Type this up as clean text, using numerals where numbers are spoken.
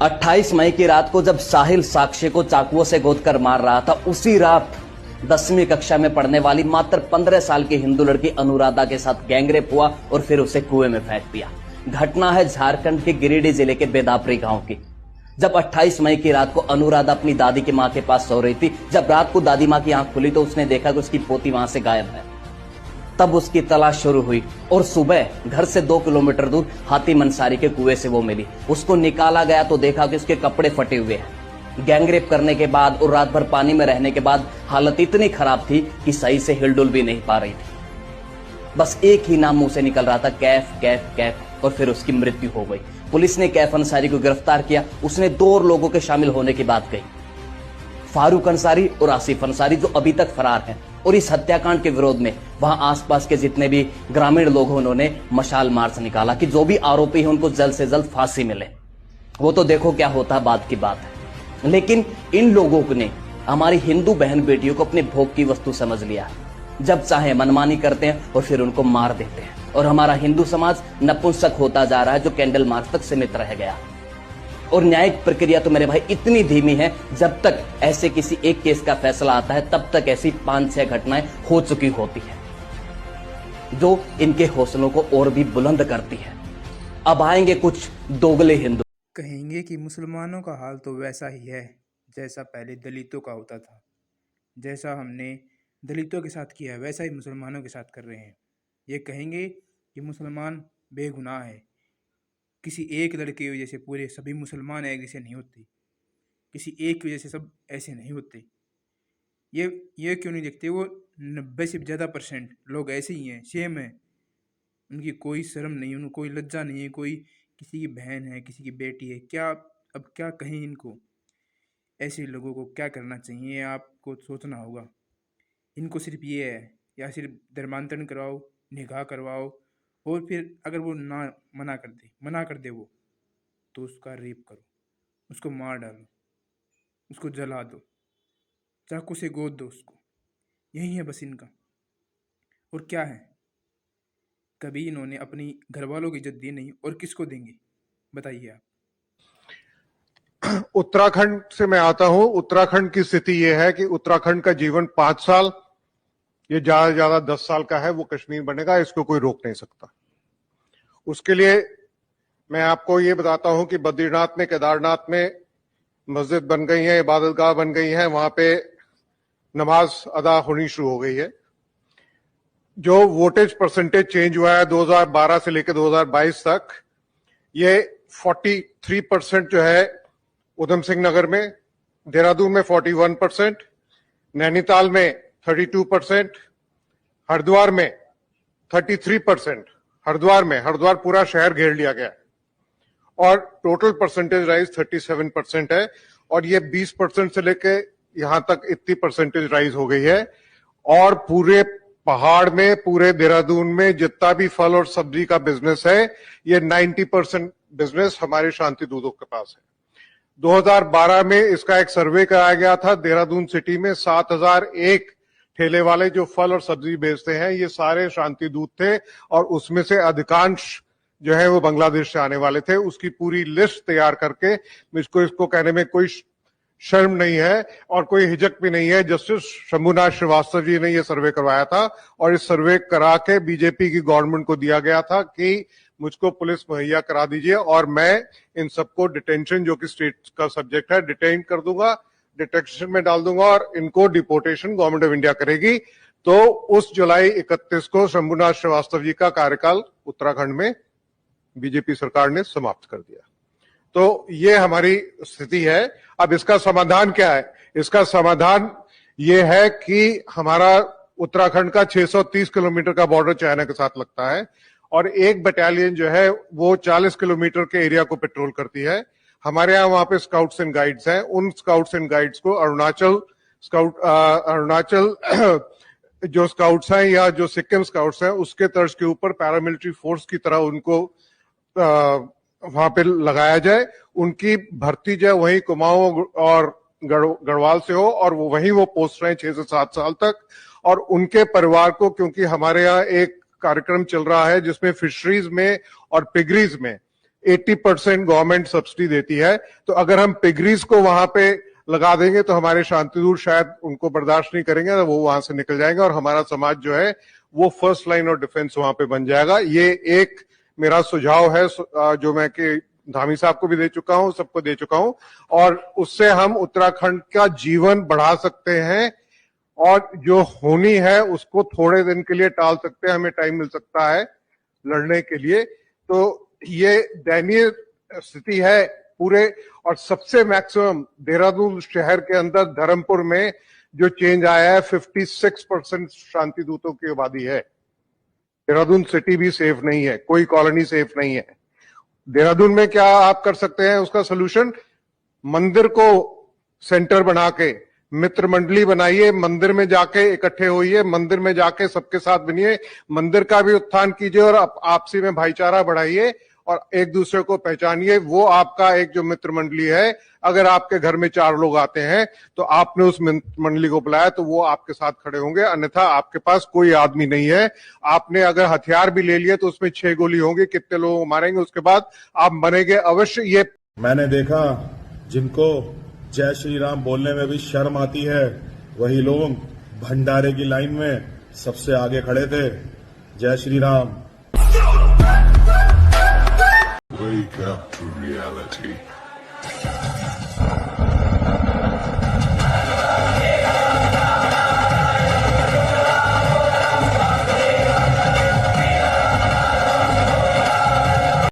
28 मई की रात को जब साहिल साक्षी को चाकुओं से गोदकर मार रहा था, उसी रात 10वीं कक्षा में पढ़ने वाली मात्र 15 साल की हिंदू लड़की अनुराधा के साथ गैंगरेप हुआ और फिर उसे कुएं में फेंक दिया। घटना है झारखंड के गिरिडीह जिले के बेदापरी गांव की। जब 28 मई की रात को अनुराधा अपनी दादी की मां के पास सो रही थी, जब रात को दादी मां की आंख खुली तो उसने देखा कि उसकी पोती वहां से गायब है। तब उसकी तलाश शुरू हुई और सुबह घर से 2 किलोमीटर दूर हाथी मंसारी के कुएं से वो मिली। उसको निकाला गया तो देखा कि उसके कपड़े फटे हुए हैं। गैंगरेप करने के बाद और रात भर पानी में रहने के बाद हालत इतनी खराब थी कि सही से हिलडुल भी नहीं पा रही थी। बस एक ही नाम मुंह से निकल रहा था, कैफ कैफ कैफ, और फिर उसकी मृत्यु हो गई। पुलिस ने कैफ अंसारी को गिरफ्तार किया। उसने 2 और लोगों के शामिल होने की बात कही, फारूक अंसारी और आसिफ अंसारी, जो अभी तक फरार हैं। और इस हत्याकांड के विरोध में वहां आसपास के जितने भी ग्रामीण लोग हैं, उन्होंने मशाल मार्च निकाला कि जो भी आरोपी हैं उनको जल्द से जल्द फांसी मिले। वो तो देखो क्या होता है, बाद की बात है। लेकिन इन लोगों ने हमारी हिंदू बहन बेटियों को अपने भोग की वस्तु समझ लिया है। जब चाहे मनमानी करते हैं और फिर उनको मार देते हैं। और हमारा हिंदू समाज नपुंसक होता जा रहा है, जो कैंडल मार्च तक सीमित रह गया। और न्यायिक प्रक्रिया तो मेरे भाई इतनी धीमी है, जब तक ऐसे किसी एक केस का फैसला आता है तब तक ऐसी 5-6 घटनाएं हो चुकी होती है, जो इनके हौसलों को और भी बुलंद करती है। अब आएंगे कुछ दोगले हिंदू, कहेंगे कि मुसलमानों का हाल तो वैसा ही है जैसा पहले दलितों का होता था। जैसा हमने दलितों के साथ किया वैसा ही मुसलमानों के साथ कर रहे हैं। ये कहेंगे कि मुसलमान बेगुनाह है। किसी एक लड़के की वजह से पूरे सभी मुसलमान एक जैसे नहीं होते, किसी एक की वजह से सब ऐसे नहीं होते। ये क्यों नहीं देखते? वो 90 से ज़्यादा % लोग ऐसे ही हैं, सेम है। उनकी कोई शर्म नहीं, उनको कोई लज्जा नहीं है। कोई किसी की बहन है, किसी की बेटी है, अब क्या कहें इनको? ऐसे लोगों को क्या करना चाहिए, आपको सोचना होगा। इनको सिर्फ ये है, या सिर्फ धर्मांतरण करवाओ, निकाह करवाओ, और फिर अगर वो मना कर दे वो, तो उसका रेप करो, उसको मार डालो, उसको जला दो, चाकू से गोद दो उसको। यही है बस इनका। और क्या है? कभी इन्होंने अपनी घर वालों की इज्जत दी नहीं, और किसको देंगे बताइए आप। उत्तराखंड से मैं आता हूं। उत्तराखंड की स्थिति यह है कि उत्तराखंड का जीवन 5 साल, ये ज्यादा से ज्यादा 10 साल का है, वो कश्मीर बनेगा, इसको कोई रोक नहीं सकता। उसके लिए मैं आपको ये बताता हूं कि बद्रीनाथ में, केदारनाथ में मस्जिद बन गई है, इबादतगाह बन गई है, वहां पे नमाज अदा होनी शुरू हो गई है। जो वोटेज परसेंटेज चेंज हुआ है 2012 से लेकर 2022 तक, ये 43% जो है उधम सिंह नगर में, देहरादून में 41%, नैनीताल में 32%, हरिद्वार में 33%। हरिद्वार पूरा शहर घेर लिया गया और टोटल परसेंटेज राइज 37% है। और ये 20% से लेके यहां तक इतनी परसेंटेज राइज हो गई है। और पूरे पहाड़ में, पूरे देहरादून में जितना भी फल और सब्जी का बिजनेस है, ये 90% बिजनेस हमारे शांति दूतों के पास है। 2012 में इसका एक सर्वे कराया गया था। देहरादून सिटी में 7001 ठेले वाले जो फल और सब्जी बेचते हैं, ये सारे शांति दूत थे। और उसमें से अधिकांश जो है वो बांग्लादेश से आने वाले थे। उसकी पूरी लिस्ट तैयार करके, मुझको इसको कहने में कोई शर्म नहीं है और कोई हिचक भी नहीं है। जस्टिस शंभुनाथ श्रीवास्तव जी ने यह सर्वे करवाया था और इस सर्वे करा के बीजेपी की गवर्नमेंट को दिया गया था कि मुझको पुलिस मुहैया करा दीजिए और मैं इन सबको डिटेंशन, जो कि स्टेट का सब्जेक्ट है, डिटेन कर दूंगा, डिटेक्शन में डाल दूंगा और इनको डिपोर्टेशन गवर्नमेंट ऑफ इंडिया करेगी। तो उस जुलाई 31 को शंभुनाथ श्रीवास्तव जी का कार्यकाल उत्तराखंड में बीजेपी सरकार ने समाप्त कर दिया। तो ये हमारी स्थिति है। अब इसका समाधान क्या है? इसका समाधान ये है कि हमारा उत्तराखंड का 630 किलोमीटर का बॉर्डर चाइना के साथ लगता है और एक बटालियन जो है वो 40 किलोमीटर के एरिया को पेट्रोल करती है। हमारे यहाँ वहां पे स्काउट्स एंड गाइड्स हैं। उन स्काउट्स एंड गाइड्स को अरुणाचल जो स्काउट्स हैं या जो सिक्किम स्काउट्स हैं, उसके तर्ज के ऊपर पैरामिलिट्री फोर्स की तरह उनको वहां पे लगाया जाए। उनकी भर्ती जो है वही कुमाऊं और गढ़वाल से हो और वहीं वो पोस्ट रहे 6 से 7 साल तक। और उनके परिवार को, क्योंकि हमारे यहाँ एक कार्यक्रम चल रहा है जिसमें फिशरीज में और पिगरीज में 80% गवर्नमेंट सब्सिडी देती है। तो अगर हम पिगरीज को वहां पे लगा देंगे तो हमारे शांतिदूत शायद उनको बर्दाश्त नहीं करेंगे, तो वो वहां से निकल जाएंगे और हमारा समाज जो है वो फर्स्ट लाइन ऑफ डिफेंस वहां पे बन जाएगा। ये एक मेरा सुझाव है जो मैं कि धामी साहब को भी दे चुका हूं, सबको दे चुका हूं, और उससे हम उत्तराखंड का जीवन बढ़ा सकते हैं और जो होनी है उसको थोड़े दिन के लिए टाल सकते हैं, हमें टाइम मिल सकता है लड़ने के लिए। तो ये दयनीय स्थिति है पूरे, और सबसे मैक्सिमम देहरादून शहर के अंदर धर्मपुर में जो चेंज आया है 56% शांति दूतों की आबादी है। देहरादून सिटी भी सेफ नहीं है, कोई कॉलोनी सेफ नहीं है। देहरादून में क्या आप कर सकते हैं उसका सोल्यूशन, मंदिर को सेंटर बना के मित्र मंडली बनाइए, मंदिर में जाके इकट्ठे होइए, मंदिर में जाके सबके साथ बनिए, मंदिर का भी उत्थान कीजिए और आपसी में भाईचारा बढ़ाइए और एक दूसरे को पहचानिए। वो आपका एक जो मित्र मंडली है, अगर आपके घर में 4 लोग आते हैं तो आपने उस मित्र मंडली को बुलाया तो वो आपके साथ खड़े होंगे, अन्यथा आपके पास कोई आदमी नहीं है। आपने अगर हथियार भी ले लिए तो उसमें 6 गोली होंगी, कितने लोगों को मारेंगे उसके बाद आप मरेंगे अवश्य। ये मैंने देखा जिनको जय श्री राम बोलने में भी शर्म आती है, वही लोग भंडारे की लाइन में सबसे आगे खड़े थे। जय Shri Ram. Wake up to reality.